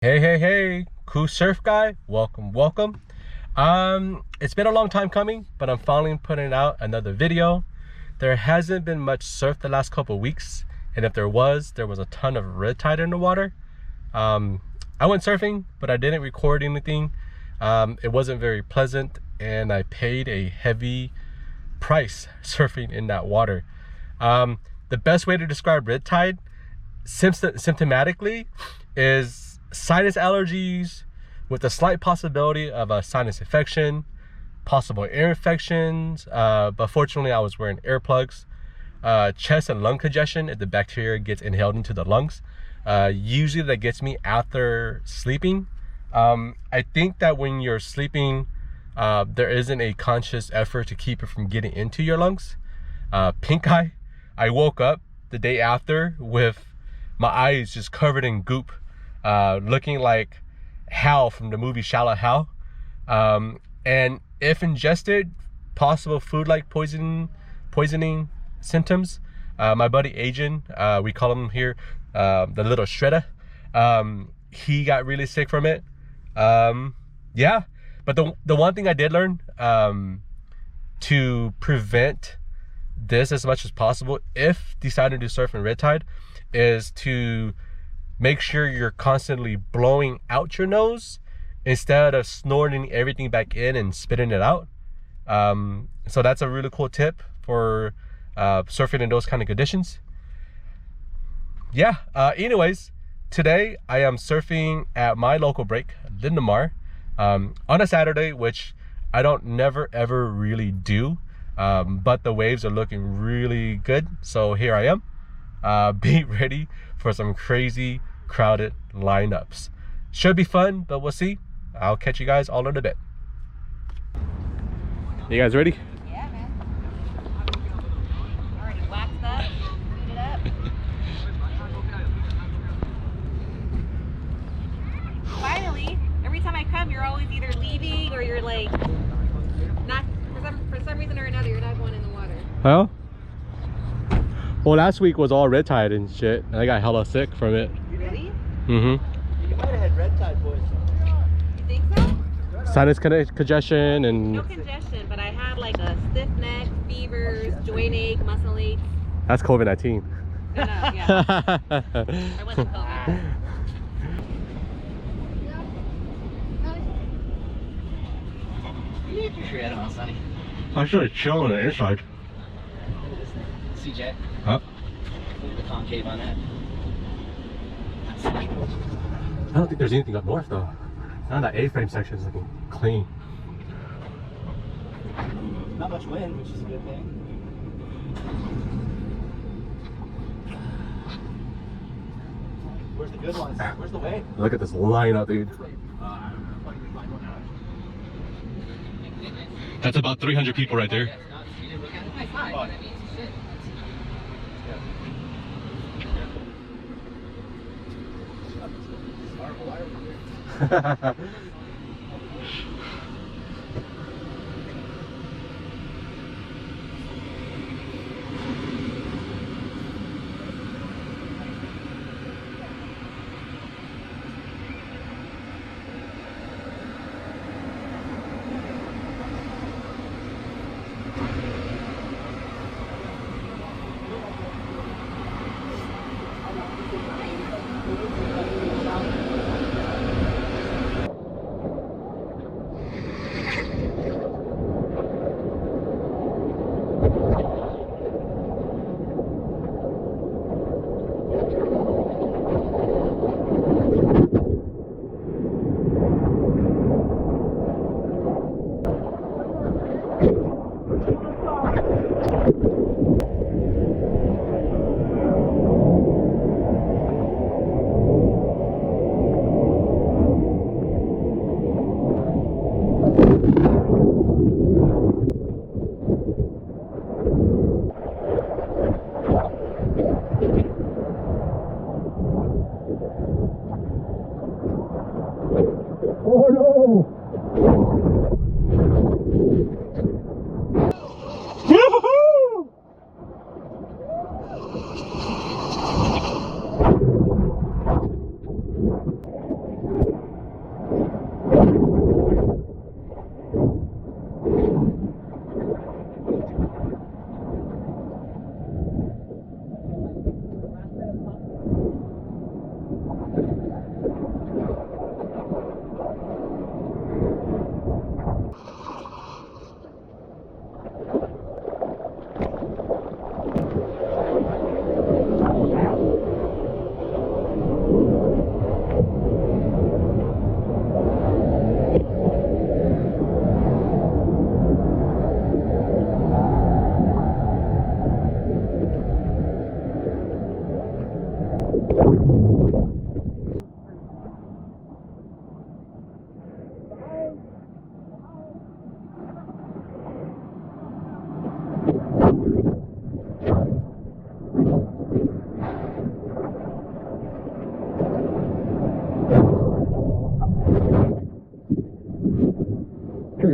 Hey, cool surf guy, welcome. It's been a long time coming, but I'm finally putting out another video. There hasn't been much surf the last couple of weeks, and if there was a ton of red tide in the water. I went surfing, but I didn't record anything. It wasn't very pleasant, and I paid a heavy price surfing in that water. The best way to describe red tide symptomatically is sinus allergies with a slight possibility of a sinus infection, possible ear infections, but fortunately I was wearing earplugs. Chest and lung congestion if the bacteria gets inhaled into the lungs. Usually that gets me after sleeping. I think that when you're sleeping, there isn't a conscious effort to keep it from getting into your lungs. Pink eye. I woke up the day after with my eyes just covered in goop, looking like Hal from the movie Shallow Hal. And if ingested, possible food-like poisoning symptoms. My buddy Adrian, we call him here the little shredder, he got really sick from it. Yeah, but the one thing I did learn to prevent this as much as possible, if deciding to surf in red tide, is to make sure you're constantly blowing out your nose instead of snorting everything back in and spitting it out. So that's a really cool tip for surfing in those kind of conditions. Yeah, anyways, today I am surfing at my local break, Lindemar, on a Saturday, which I don't never ever really do, but the waves are looking really good, so here I am. Be ready for some crazy crowded lineups. Should be fun, but we'll see. I'll catch you guys all in a bit. You guys ready? Yeah, man. Already waxed up, cleaned it up. Finally, every time I come, you're always either leaving or you're like not, for some reason or another, you're not going in the water. Well, last week was all red tide and shit, and I got hella sick from it. Really? Mm-hmm. You might have had red tide boys. You think so? Sinus congestion and... No congestion, but I had like a stiff neck, fevers, joint ache, muscle aches. That's COVID-19. No, yeah. I wasn't COVID. Your head on, Sonny. I should have chilled on the inside. CJ. Huh? The concave on that. I don't think there's anything up north though. Now that A-frame section is looking clean. Not much wind, which is a good thing. Where's the good ones? Where's the wave? Look at this lineup, dude. That's about 300 people right there. Oh no!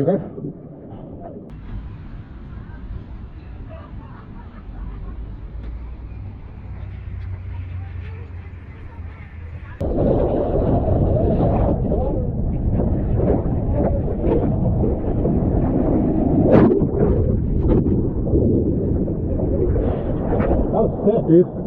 Okay. That was sick, dude.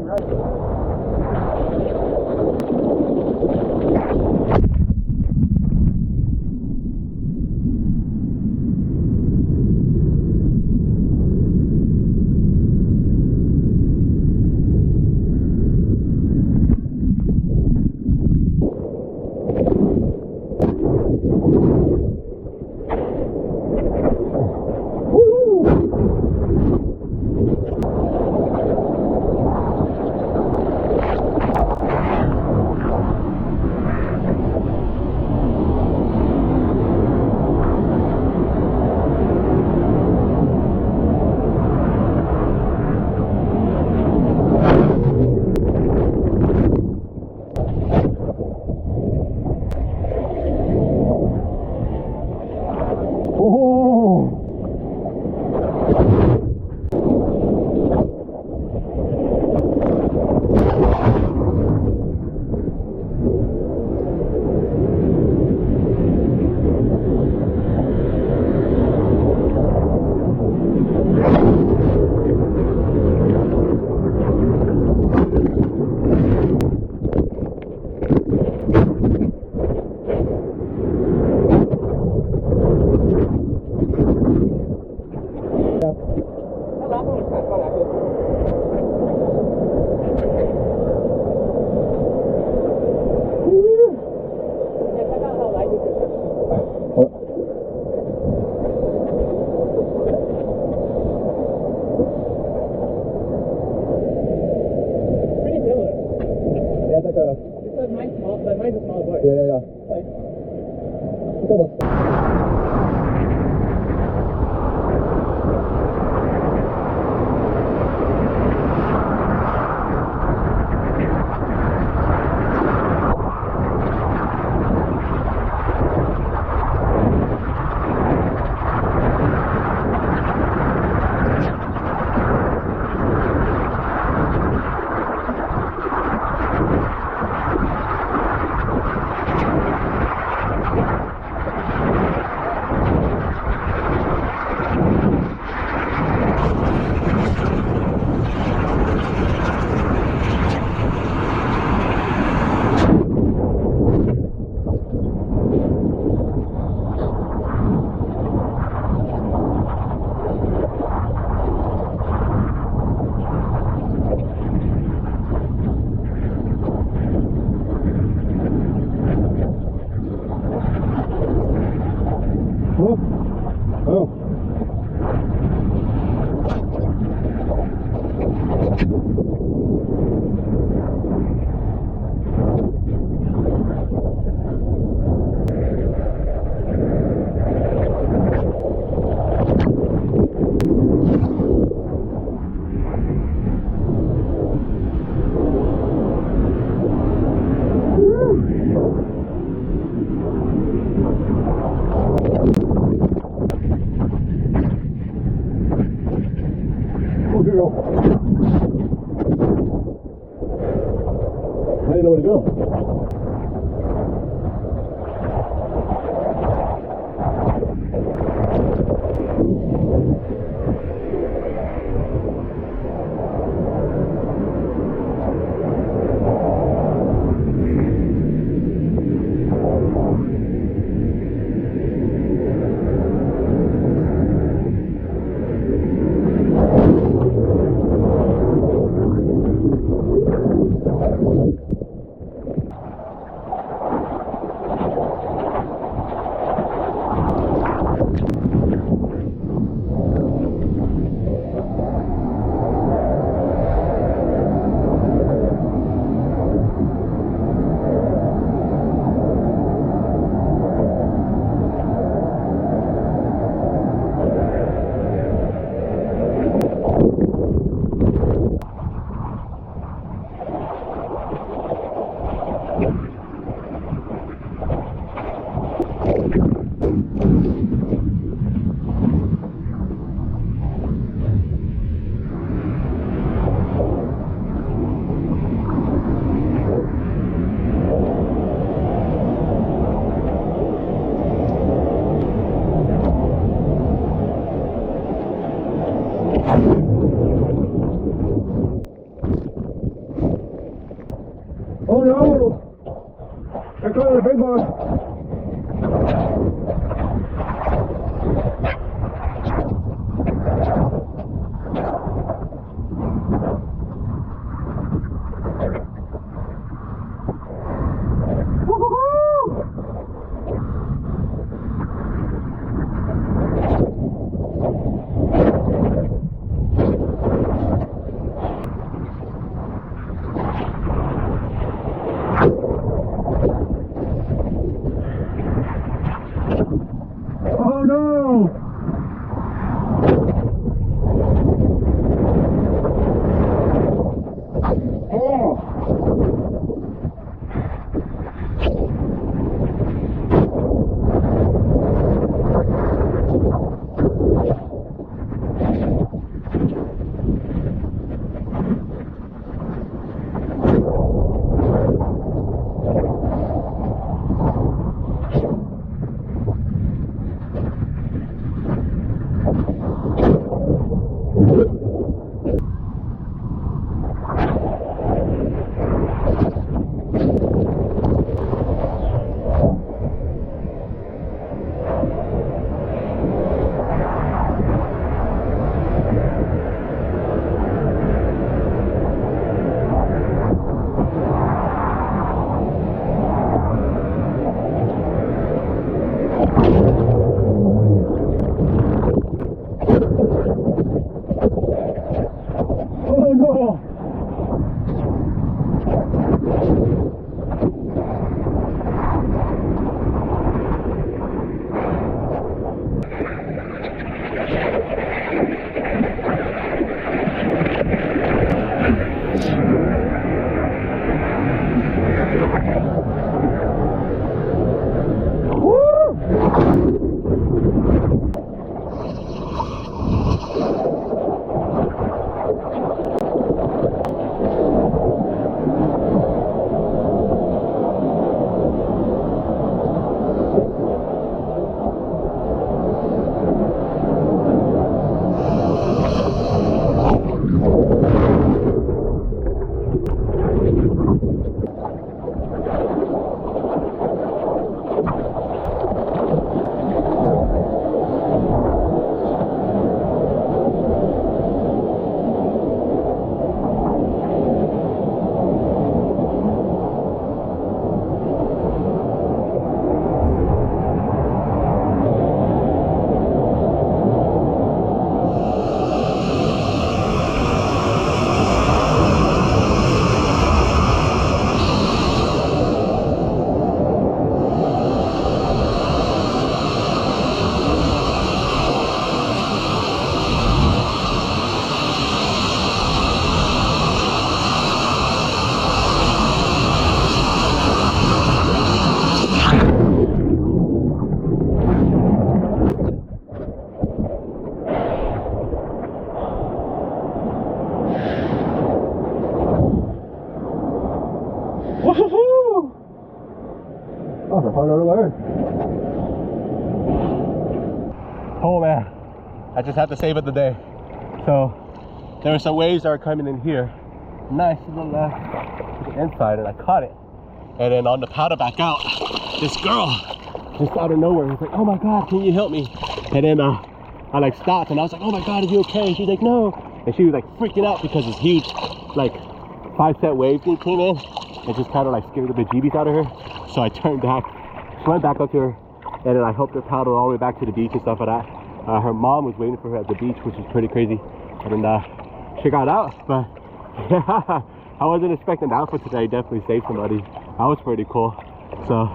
Oh no! Oh no! Woohoo! Oh, the phone alert. Oh man, I just had to save it today. So there were some waves that were coming in here. Nice to the left, to the inside, and I caught it. And then on the paddle back out, this girl just out of nowhere was like, "Oh my God, can you help me?" And then I like stopped and I was like, "Oh my God, are you okay?" And she's like, "No." And she was like freaking out because this huge like 5-set wave thing came in. It just kind of like scared the bejeebies out of her. So I turned back, went back up to her, and then I helped her paddle all the way back to the beach and stuff like that. Her mom was waiting for her at the beach, which is pretty crazy. And then she got out, but yeah, I wasn't expecting that for today. Definitely saved somebody. That was pretty cool. So,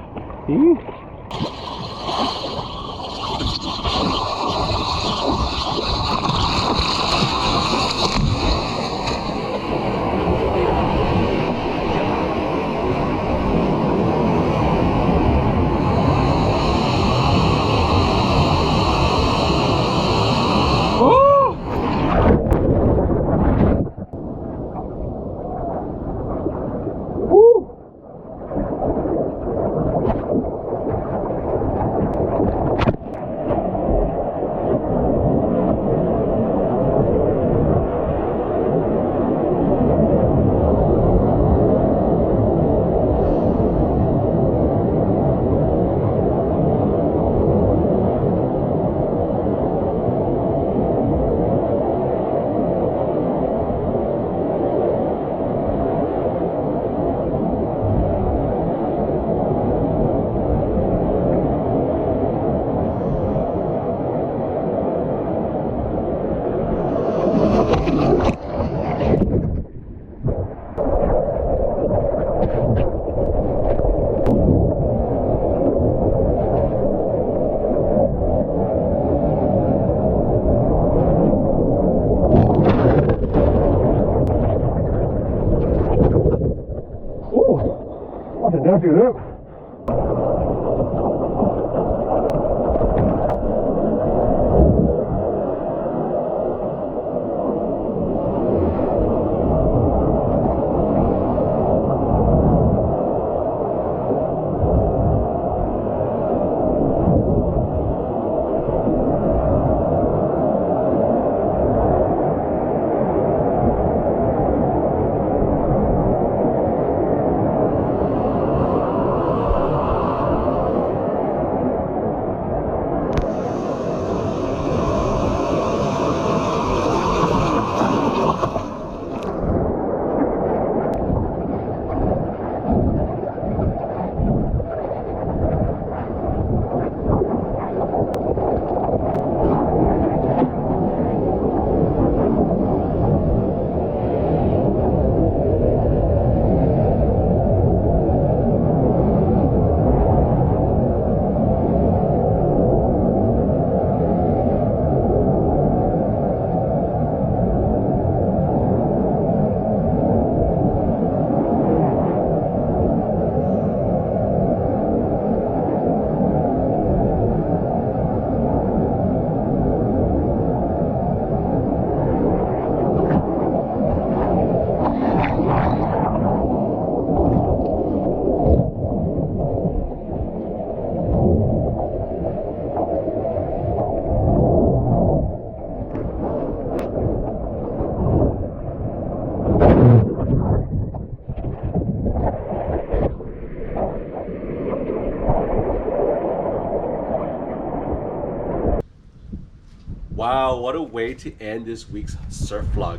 Wow, what a way to end this week's surf vlog.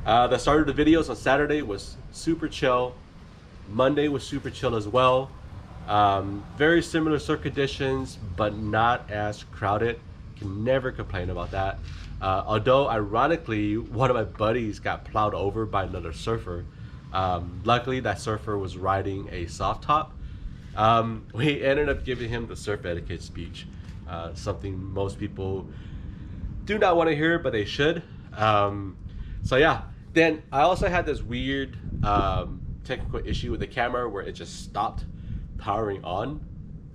The start of the videos on Saturday was super chill. Monday was super chill as well. Very similar surf conditions, but not as crowded. Can never complain about that. Although ironically, one of my buddies got plowed over by another surfer. Luckily, that surfer was riding a soft top. We ended up giving him the surf etiquette speech, something most people do not want to hear, but they should. So yeah, then I also had this weird technical issue with the camera where it just stopped powering on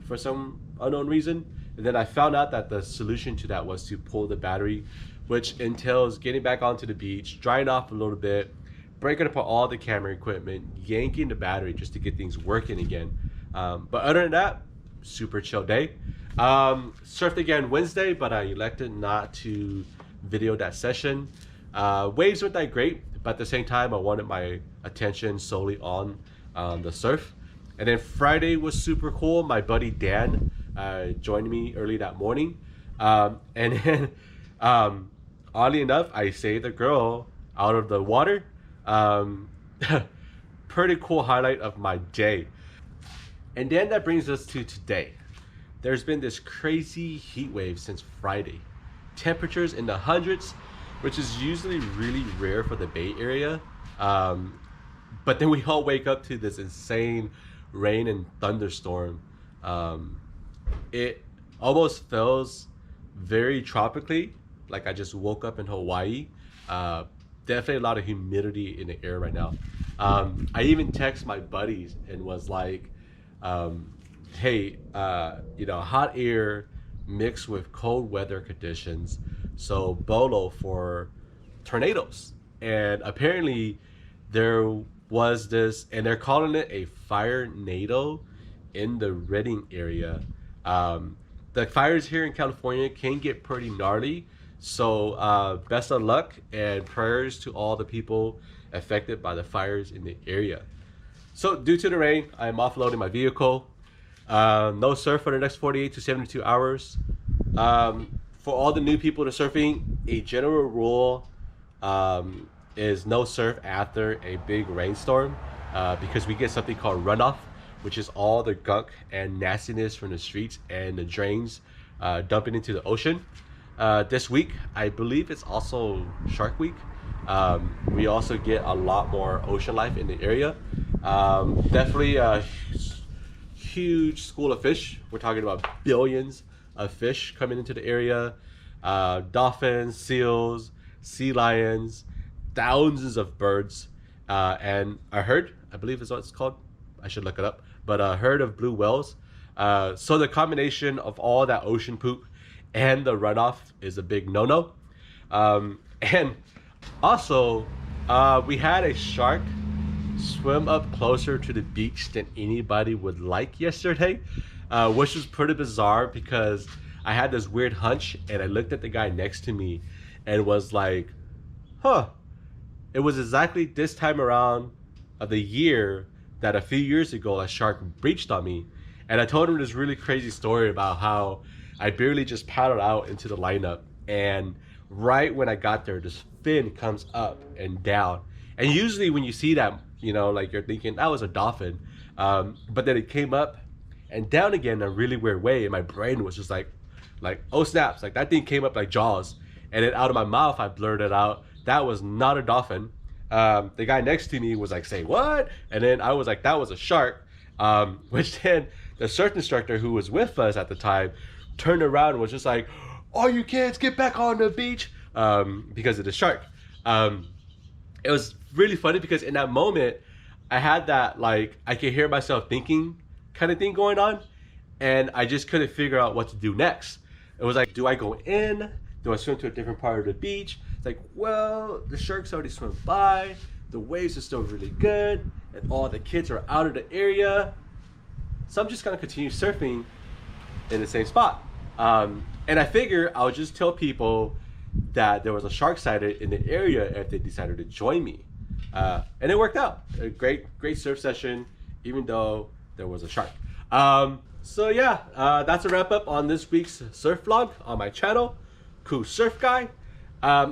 for some unknown reason. And then I found out that the solution to that was to pull the battery, which entails getting back onto the beach, drying off a little bit, breaking apart all the camera equipment, yanking the battery just to get things working again. But other than that, super chill day. Surfed again Wednesday, but I elected not to video that session. Waves weren't that great, but at the same time I wanted my attention solely on the surf. And then Friday was super cool. My buddy Dan joined me early that morning, and then oddly enough, I saved a girl out of the water. Pretty cool highlight of my day. And then that brings us to today. There's been this crazy heat wave since Friday. Temperatures in the hundreds, which is usually really rare for the Bay Area. But then we all wake up to this insane rain and thunderstorm. It almost feels very tropically, like I just woke up in Hawaii. Definitely a lot of humidity in the air right now. I even text my buddies and was like, hey, hot air mixed with cold weather conditions, so BOLO for tornadoes. And apparently there was this, and they're calling it a fire nado in the Redding area. The fires here in California can get pretty gnarly, so best of luck and prayers to all the people affected by the fires in the area. So due to the rain, I'm offloading my vehicle. No surf for the next 48 to 72 hours. For all the new people to surfing, a general rule is no surf after a big rainstorm, because we get something called runoff, which is all the gunk and nastiness from the streets and the drains dumping into the ocean. This week, I believe it's also Shark Week. We also get a lot more ocean life in the area. Definitely a huge school of fish. We're talking about billions of fish coming into the area. Dolphins, seals, sea lions, thousands of birds, and a herd, I believe is what it's called. I should look it up. But a herd of blue whales. So the combination of all that ocean poop and the runoff is a big no-no. And also, we had a shark swim up closer to the beach than anybody would like yesterday, which was pretty bizarre because I had this weird hunch and I looked at the guy next to me and was like, huh, it was exactly this time around of the year that a few years ago a shark breached on me. And I told him this really crazy story about how I barely just paddled out into the lineup, and right when I got there, this fin comes up and down. And usually when you see that, like you're thinking that was a dolphin, but then it came up and down again in a really weird way, and my brain was just like oh snaps, like that thing came up like Jaws. And then out of my mouth I blurted out, that was not a dolphin. The guy next to me was like, say what? And then I was like, that was a shark. Which then the surf instructor who was with us at the time turned around and was just like, all you kids get back on the beach, because of the shark. It was really funny because in that moment I had that, like, I could hear myself thinking kind of thing going on, and I just couldn't figure out what to do next. It was like, do I go in? Do I swim to a different part of the beach? It's like, well, the sharks already swim by, the waves are still really good, and all the kids are out of the area. So I'm just gonna continue surfing in the same spot. And I figure I'll just tell people that there was a shark sighted in the area if they decided to join me. And it worked out. A great surf session, even though there was a shark. So yeah, that's a wrap up on this week's surf vlog on my channel. cool surf guy.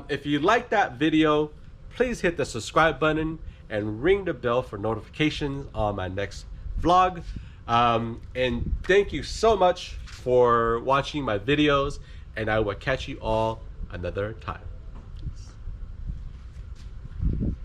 If you like that video, please hit the subscribe button and ring the bell for notifications on my next vlog. And thank you so much for watching my videos, and I will catch you all another time.